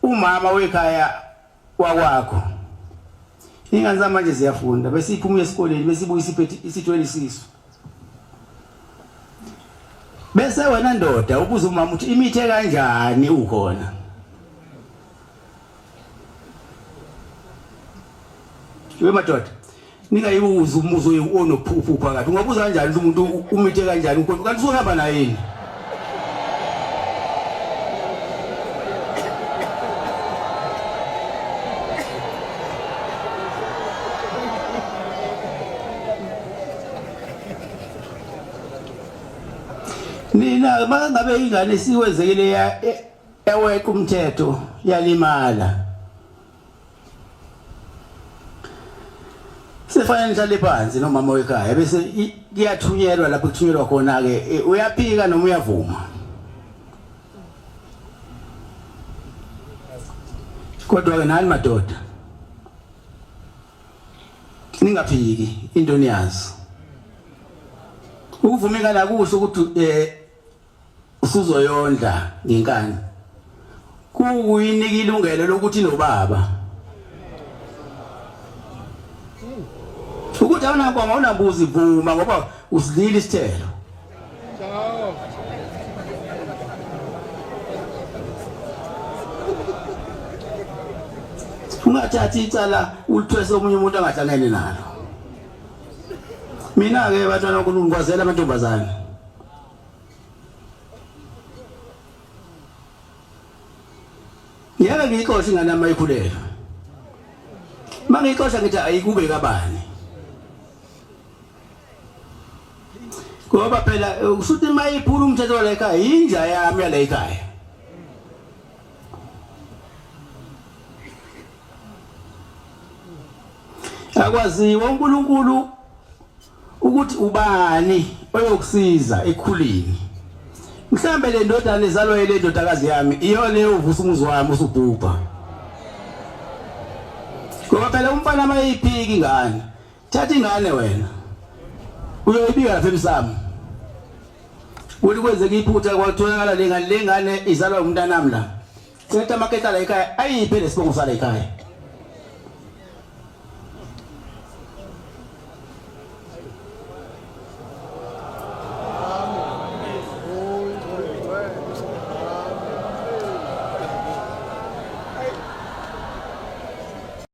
umama wekhaya wakwakho ingane zamanje ziyafunda bese iphuma esikoleni bese ibuya isithwele isisu bese wena ndoda ubuza umama uthi imithe kanjani ukhona madoda ningayibuza umbuzo onophupho phakathi ungabuza kanjani umuntu umithe kanjani kanti usuhamba naye yini nina mangabe ingane siwezekile eweqa umthetho yalimala sefanele nihlale phansi nomama wekhaya bese kuyathunyelwa lapho kuthunyelwa khona ke uyaphika noma uyavuma kodwa ke nani madoda ningaphiki into niyazi ukuvumekana kusho ukuthi usuzoyondla ngenkani kuyinika ilungelo lokuthi nobaba ukuthi awunakho awunambuzi vuma ngoba usidlile isithelo ungathathi icala ulithwese omunye umuntu angahlangene nalo mina ke bantwana uNkulunkulu amantombazane yeke ngiyixosha ingane amayikhulelo mangiyixosha ngithi ayikube kabani ngoba phela usuthi mayiphula umthetho la ekhaya inja yami yala ekhaya akwaziwa uNkulunkulu ukuthi ubani oyokusiza ekhulini mhlambe le ndodana ezalwa yile ndodakazi yami iyona eyovusa umuzi wami usubhubha ngoba phela umfana mayiphiki ingane thatha ingane wena uyoyibika lapha emsamo ukuthi kwenzeke iphutha kwatholakala lengane izalwa umntanami la cetha amaketa la ekhaya ayiphe lesibongo sala ekhaya